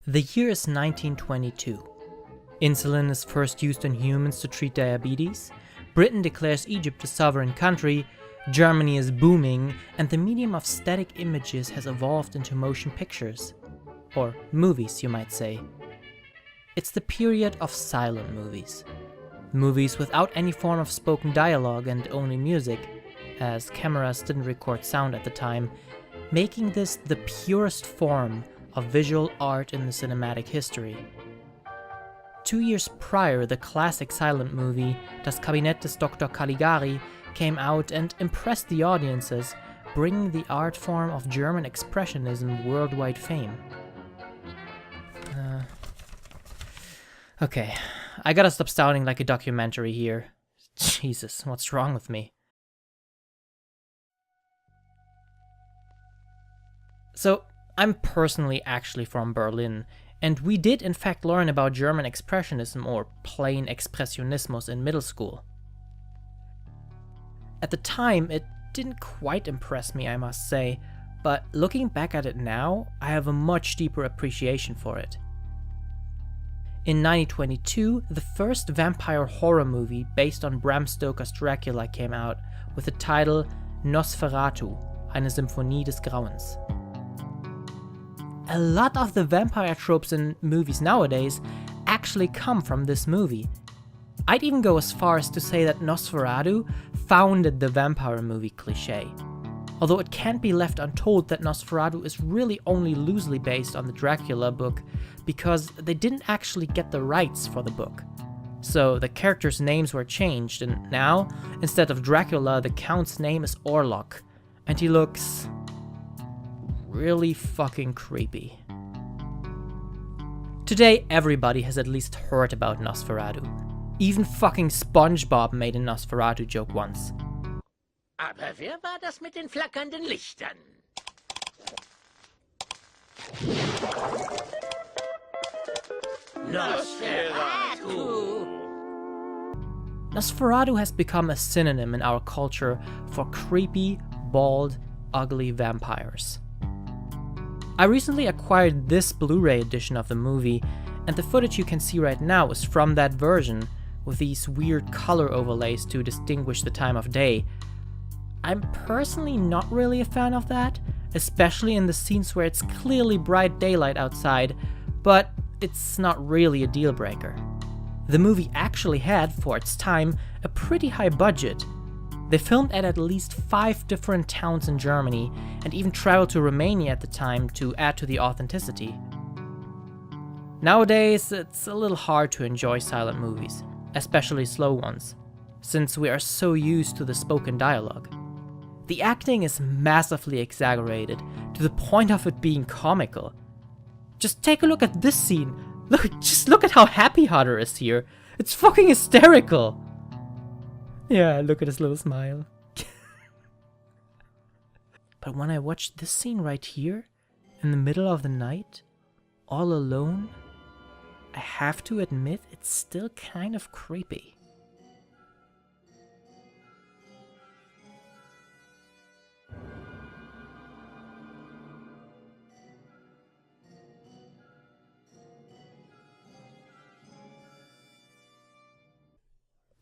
The year is 1922. Insulin is first used on humans to treat diabetes, Britain declares Egypt a sovereign country, Germany is booming, and the medium of static images has evolved into motion pictures. Or movies, you might say. It's the period of silent movies. Movies without any form of spoken dialogue and only music, as cameras didn't record sound at the time, making this the purest form of visual art in the cinematic history. 2 years prior, the classic silent movie Das Kabinett des Dr. Caligari came out and impressed the audiences, bringing the art form of German Expressionism worldwide fame. Okay, I gotta stop sounding like a documentary here. Jesus, what's wrong with me? So, I'm personally actually from Berlin, and we did in fact learn about German Expressionism or plain Expressionismus in middle school. At the time, it didn't quite impress me, I must say, but looking back at it now, I have a much deeper appreciation for it. In 1922, the first vampire horror movie based on Bram Stoker's Dracula came out with the title Nosferatu, eine Symphonie des Grauens. A lot of the vampire tropes in movies nowadays actually come from this movie. I'd even go as far as to say that Nosferatu founded the vampire movie cliché. Although it can't be left untold that Nosferatu is really only loosely based on the Dracula book because they didn't actually get the rights for the book. So the characters' names were changed, and now, instead of Dracula, the Count's name is Orlok, and he looks really fucking creepy. Today, everybody has at least heard about Nosferatu. Even fucking SpongeBob made a Nosferatu joke once. Aber wer war das mit den flackernden Lichtern? Nosferatu! Nosferatu has become a synonym in our culture for creepy, bald, ugly vampires. I recently acquired this Blu-ray edition of the movie, and the footage you can see right now is from that version, with these weird color overlays to distinguish the time of day. I'm personally not really a fan of that, especially in the scenes where it's clearly bright daylight outside, but it's not really a deal breaker. The movie actually had, for its time, a pretty high budget. They filmed at least 5 different towns in Germany, and even traveled to Romania at the time to add to the authenticity. Nowadays, it's a little hard to enjoy silent movies, especially slow ones, since we are so used to the spoken dialogue. The acting is massively exaggerated, to the point of it being comical. Just take a look at this scene. Just look at how happy Hodder is here. It's fucking hysterical. Yeah, look at his little smile. But when I watch this scene right here, in the middle of the night, all alone, I have to admit it's still kind of creepy.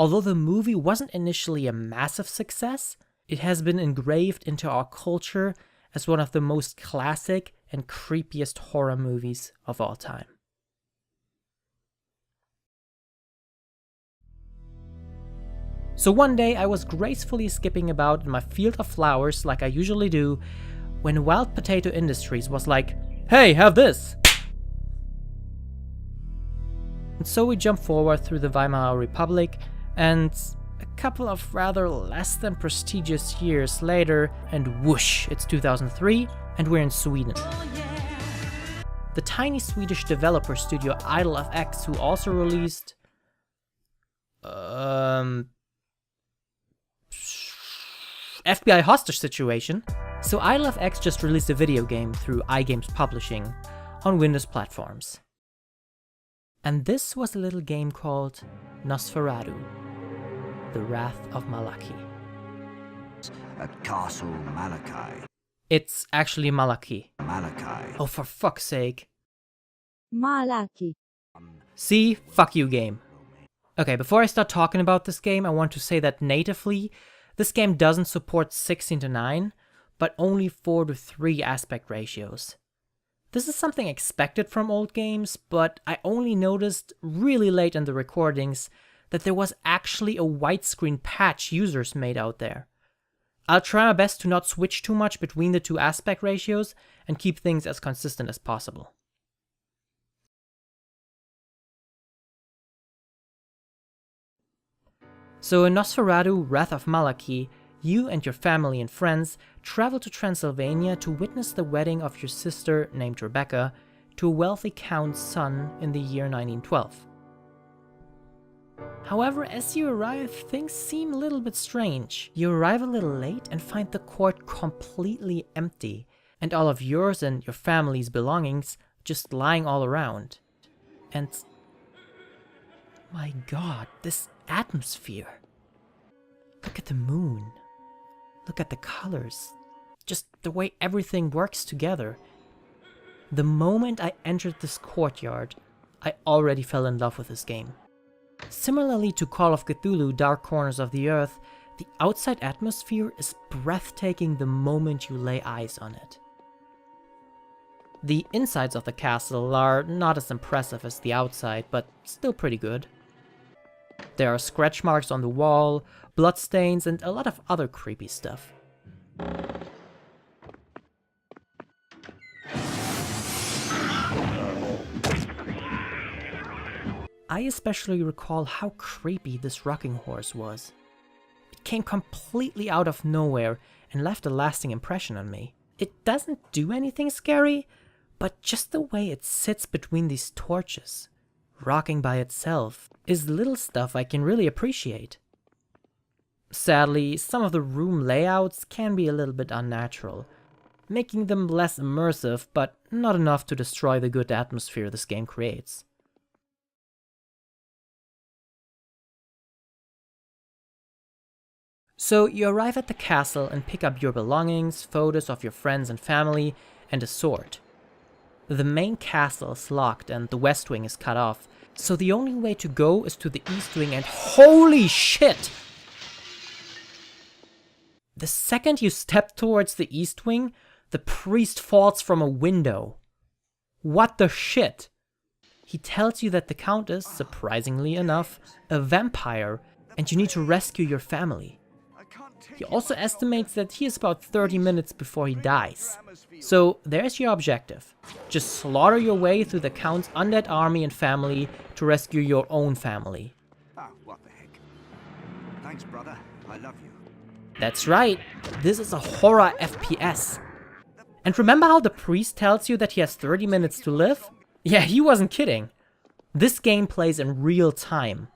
Although the movie wasn't initially a massive success, it has been engraved into our culture as one of the most classic and creepiest horror movies of all time. So one day I was gracefully skipping about in my field of flowers like I usually do, when Wild Potato Industries was like, "Hey, have this!" And so we jump forward through the Weimar Republic, and a couple of rather less than prestigious years later, and whoosh, it's 2003, and we're in Sweden. The tiny Swedish developer studio Idle FX, who also released FBI Hostage Situation. So Idle FX just released a video game through iGames Publishing on Windows platforms. And this was a little game called Nosferatu, The Wrath of Malachi. At Castle Malachi. It's actually Malachi. Malachi. Oh, for fuck's sake. Malachi. See? Fuck you, game. Okay, before I start talking about this game, I want to say that natively, this game doesn't support 16:9, but only 4:3 aspect ratios. This is something expected from old games, but I only noticed really late in the recordings that there was actually a widescreen patch users made out there. I'll try my best to not switch too much between the two aspect ratios and keep things as consistent as possible. So in Nosferatu, Wrath of Malachi, you and your family and friends travel to Transylvania to witness the wedding of your sister, named Rebecca, to a wealthy count's son in the year 1912. However, as you arrive, things seem a little bit strange. You arrive a little late and find the court completely empty, and all of yours and your family's belongings just lying all around. And my god, this atmosphere. Look at the moon. Look at the colors. Just the way everything works together. The moment I entered this courtyard, I already fell in love with this game. Similarly to Call of Cthulhu Dark Corners of the Earth, the outside atmosphere is breathtaking the moment you lay eyes on it. The insides of the castle are not as impressive as the outside, but still pretty good. There are scratch marks on the wall, bloodstains, and a lot of other creepy stuff. I especially recall how creepy this rocking horse was. It came completely out of nowhere and left a lasting impression on me. It doesn't do anything scary, but just the way it sits between these torches, rocking by itself, is little stuff I can really appreciate. Sadly, some of the room layouts can be a little bit unnatural, making them less immersive, but not enough to destroy the good atmosphere this game creates. So you arrive at the castle and pick up your belongings, photos of your friends and family, and a sword. The main castle is locked and the west wing is cut off, so the only way to go is to the east wing, and holy shit! The second you step towards the east wing, the priest falls from a window. What the shit? He tells you that the count is, surprisingly enough, a vampire, and you need to rescue your family. He also estimates that he is about 30 minutes before he dies. So there's your objective. Just slaughter your way through the Count's undead army and family to rescue your own family. Oh, what the heck. Thanks, brother. I love you. That's right, this is a horror FPS. And remember how the priest tells you that he has 30 minutes to live? Yeah, he wasn't kidding. This game plays in real time.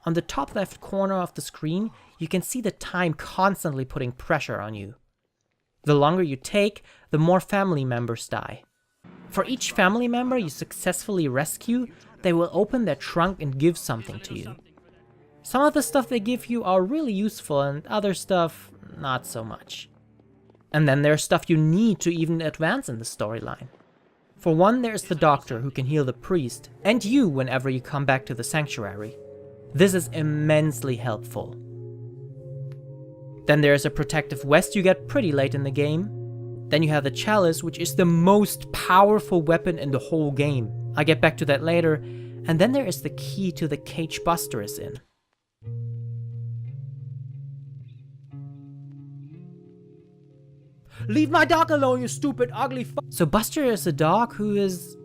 On the top left corner of the screen, you can see the time constantly putting pressure on you. The longer you take, the more family members die. For each family member you successfully rescue, they will open their trunk and give something to you. Some of the stuff they give you are really useful and other stuff, not so much. And then there's stuff you need to even advance in the storyline. For one, there's the doctor who can heal the priest, and you whenever you come back to the sanctuary. This is immensely helpful. Then there's a protective vest you get pretty late in the game. Then you have the chalice, which is the most powerful weapon in the whole game. I'll get back to that later. And then there is the key to the cage Buster is in. Leave my dog alone, you stupid, ugly fuck. So Buster is a dog who is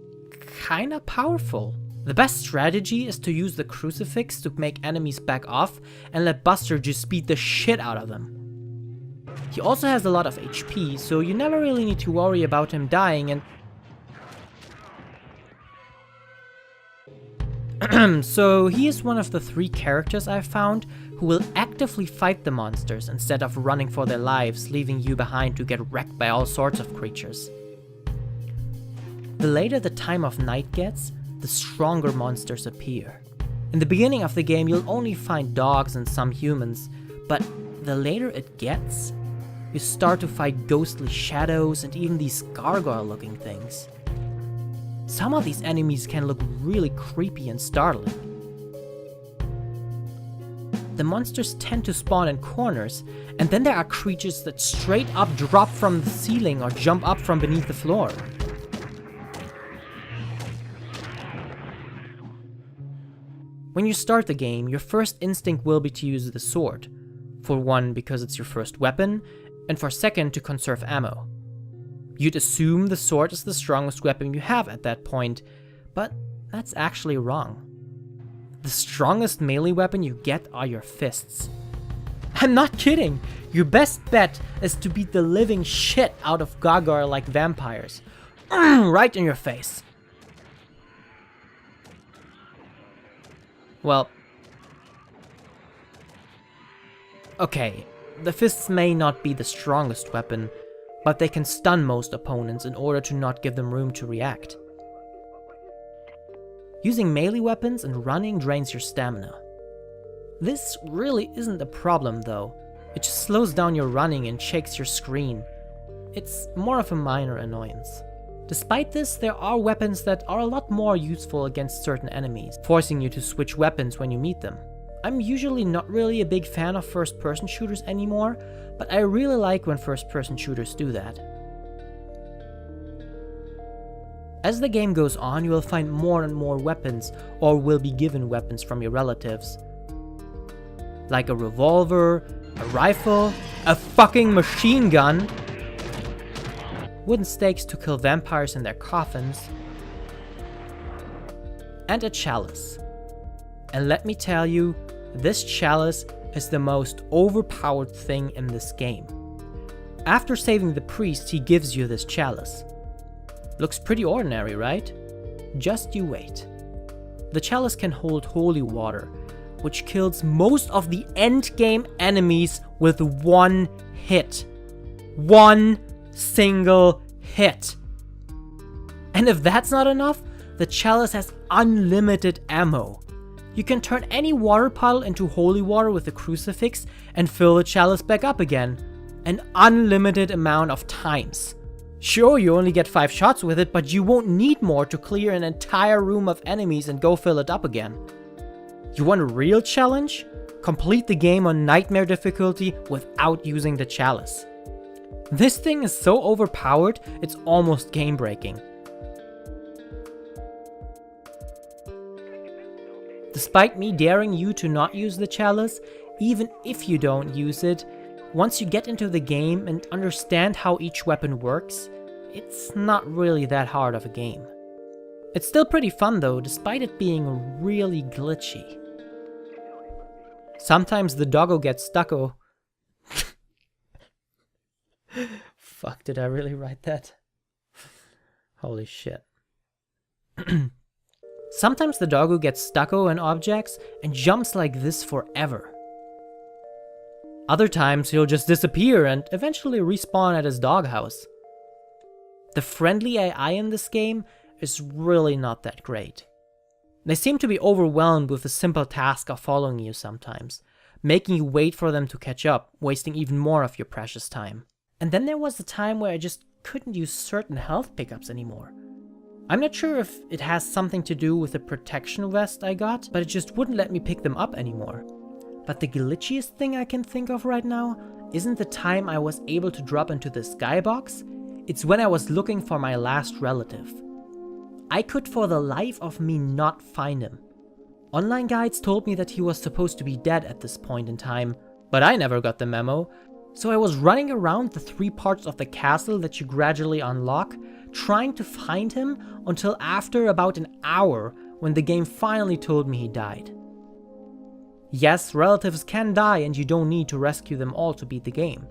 kinda powerful. The best strategy is to use the crucifix to make enemies back off and let Buster just beat the shit out of them. He also has a lot of HP, so you never really need to worry about him dying, and so he is one of the 3 characters I've found who will actively fight the monsters instead of running for their lives, leaving you behind to get wrecked by all sorts of creatures. The later the time of night gets, the stronger monsters appear. In the beginning of the game you'll only find dogs and some humans, but the later it gets, you start to fight ghostly shadows and even these gargoyle looking things. Some of these enemies can look really creepy and startling. The monsters tend to spawn in corners, and then there are creatures that straight up drop from the ceiling or jump up from beneath the floor. When you start the game, your first instinct will be to use the sword. For one, because it's your first weapon, and for second, to conserve ammo. You'd assume the sword is the strongest weapon you have at that point, but that's actually wrong. The strongest melee weapon you get are your fists. I'm not kidding! Your best bet is to beat the living shit out of gargoyle-like vampires. Right in your face. Well, okay, the fists may not be the strongest weapon, but they can stun most opponents in order to not give them room to react. Using melee weapons and running drains your stamina. This really isn't a problem though, it just slows down your running and shakes your screen. It's more of a minor annoyance. Despite this, there are weapons that are a lot more useful against certain enemies, forcing you to switch weapons when you meet them. I'm usually not really a big fan of first-person shooters anymore, but I really like when first-person shooters do that. As the game goes on, you will find more and more weapons, or will be given weapons from your relatives. Like a revolver, a rifle, a fucking machine gun, wooden stakes to kill vampires in their coffins, and a chalice. And let me tell you, this chalice is the most overpowered thing in this game. After saving the priest, he gives you this chalice. Looks pretty ordinary, right? Just you wait. The chalice can hold holy water, which kills most of the endgame enemies with one hit. One single hit. And if that's not enough, the chalice has unlimited ammo. You can turn any water puddle into holy water with a crucifix and fill the chalice back up again. An unlimited amount of times. Sure, you only get 5 shots with it, but you won't need more to clear an entire room of enemies and go fill it up again. You want a real challenge? Complete the game on nightmare difficulty without using the chalice. This thing is so overpowered, it's almost game-breaking. Despite me daring you to not use the chalice, even if you don't use it, once you get into the game and understand how each weapon works, it's not really that hard of a game. It's still pretty fun though, despite it being really glitchy. Sometimes the doggo gets stucko. Fuck, did I really write that? Holy shit. Sometimes the doggo gets stucco in objects and jumps like this forever. Other times he'll just disappear and eventually respawn at his doghouse. The friendly AI in this game is really not that great. They seem to be overwhelmed with the simple task of following you sometimes, making you wait for them to catch up, wasting even more of your precious time. And then there was a time where I just couldn't use certain health pickups anymore. I'm not sure if it has something to do with the protection vest I got, but it just wouldn't let me pick them up anymore. But the glitchiest thing I can think of right now isn't the time I was able to drop into the skybox, it's when I was looking for my last relative. I could for the life of me not find him. Online guides told me that he was supposed to be dead at this point in time, but I never got the memo, so I was running around the 3 parts of the castle that you gradually unlock, trying to find him until after about an hour when the game finally told me he died. Yes, relatives can die and you don't need to rescue them all to beat the game.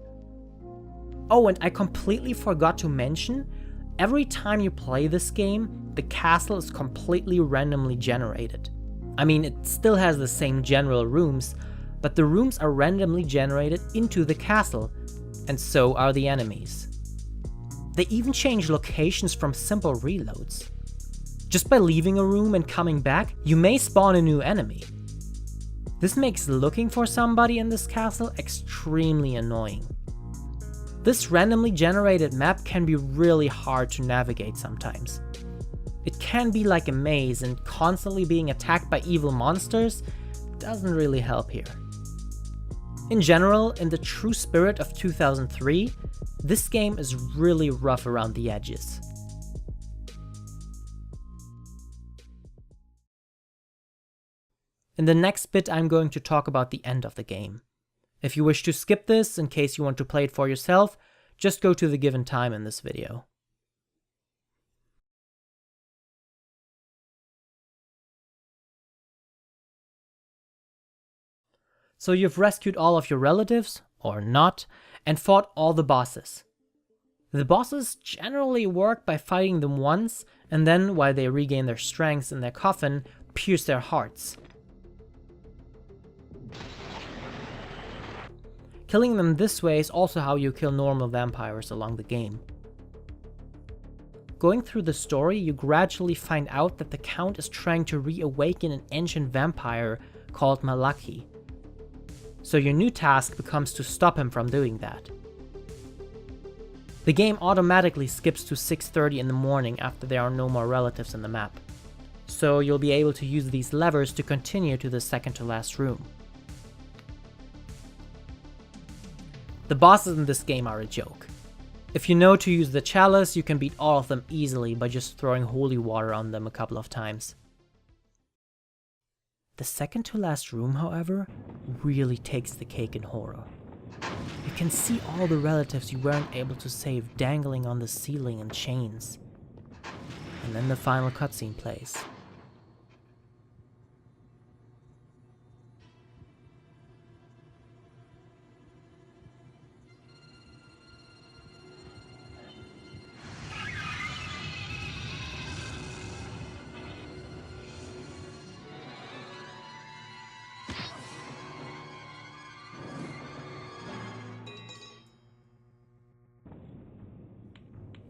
Oh, and I completely forgot to mention, every time you play this game, the castle is completely randomly generated. I mean, it still has the same general rooms, but the rooms are randomly generated into the castle, and so are the enemies. They even change locations from simple reloads. Just by leaving a room and coming back, you may spawn a new enemy. This makes looking for somebody in this castle extremely annoying. This randomly generated map can be really hard to navigate sometimes. It can be like a maze, and constantly being attacked by evil monsters doesn't really help here. In general, in the true spirit of 2003, this game is really rough around the edges. In the next bit, I'm going to talk about the end of the game. If you wish to skip this, in case you want to play it for yourself, just go to the given time in this video. So you've rescued all of your relatives, or not, and fought all the bosses. The bosses generally work by fighting them once, and then, while they regain their strengths in their coffin, pierce their hearts. Killing them this way is also how you kill normal vampires along the game. Going through the story, you gradually find out that the Count is trying to reawaken an ancient vampire called Malachi. So your new task becomes to stop him from doing that. The game automatically skips to 6:30 in the morning after there are no more relatives in the map. So you'll be able to use these levers to continue to the second to last room. The bosses in this game are a joke. If you know to use the chalice, you can beat all of them easily by just throwing holy water on them a couple of times. The second to last room, however, really takes the cake in horror. You can see all the relatives you weren't able to save dangling on the ceiling in chains. And then the final cutscene plays.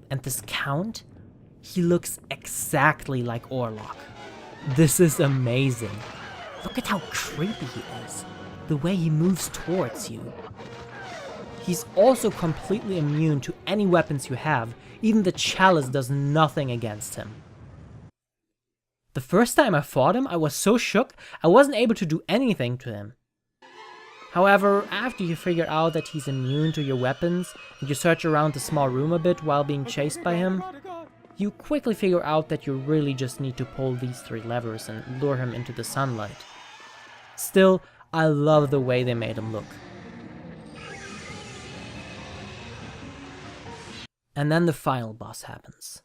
And this Count, he looks exactly like Orlok. This is amazing. Look at how creepy he is. The way he moves towards you. He's also completely immune to any weapons you have. Even the chalice does nothing against him. The first time I fought him, I was so shook I wasn't able to do anything to him. However, after you figure out that he's immune to your weapons, and you search around the small room a bit while being chased by him, you quickly figure out that you really just need to pull these 3 levers and lure him into the sunlight. Still, I love the way they made him look. And then the final boss happens.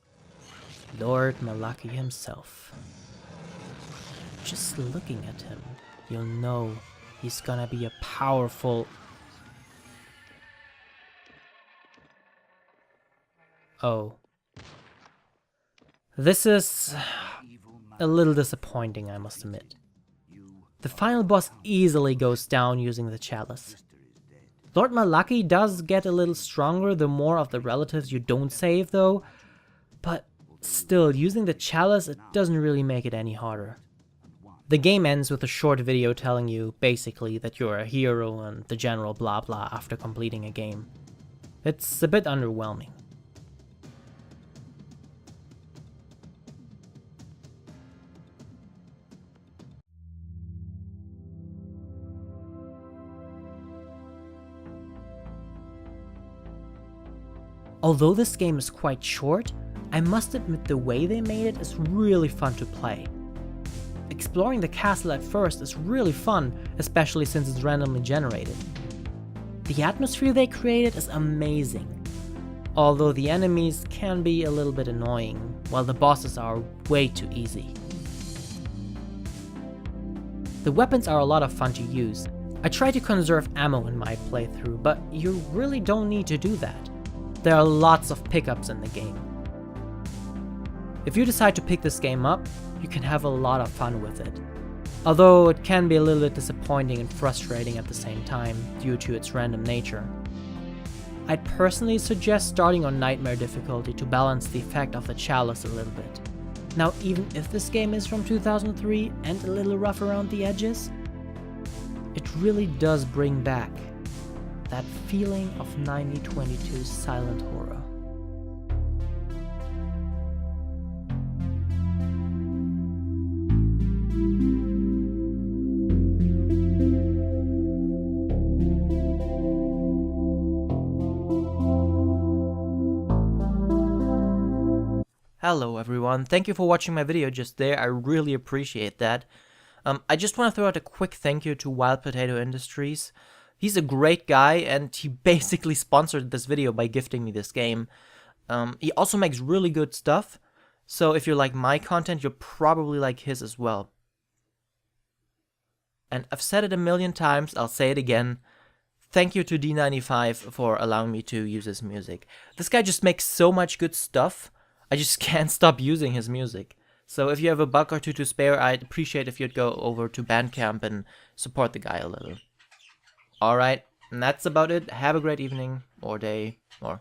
Lord Malachi himself. Just looking at him, you'll know he's gonna be a powerful... Oh. This is a little disappointing, I must admit. The final boss easily goes down using the chalice. Lord Malachi does get a little stronger the more of the relatives you don't save though, but still, using the chalice, it doesn't really make it any harder. The game ends with a short video telling you, basically, that you're a hero and the general blah blah after completing a game. It's a bit underwhelming. Although this game is quite short, I must admit the way they made it is really fun to play. Exploring the castle at first is really fun, especially since it's randomly generated. The atmosphere they created is amazing, although the enemies can be a little bit annoying, while the bosses are way too easy. The weapons are a lot of fun to use. I try to conserve ammo in my playthrough, but you really don't need to do that. There are lots of pickups in the game. If you decide to pick this game up, you can have a lot of fun with it. Although it can be a little bit disappointing and frustrating at the same time due to its random nature. I'd personally suggest starting on Nightmare difficulty to balance the effect of the chalice a little bit. Now, even if this game is from 2003 and a little rough around the edges, it really does bring back that feeling of 9022's silent horror. Hello everyone, thank you for watching my video just there, I really appreciate that. I just want to throw out a quick thank you to Wild Potato Industries. He's a great guy and he basically sponsored this video by gifting me this game. He also makes really good stuff, so if you like my content, you'll probably like his as well. And I've said it a million times, I'll say it again. Thank you to D95 for allowing me to use his music. This guy just makes so much good stuff. I just can't stop using his music. So if you have a buck or two to spare, I'd appreciate if you'd go over to Bandcamp and support the guy a little. Alright, and that's about it. Have a great evening, or day, or,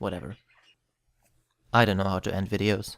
whatever. I don't know how to end videos.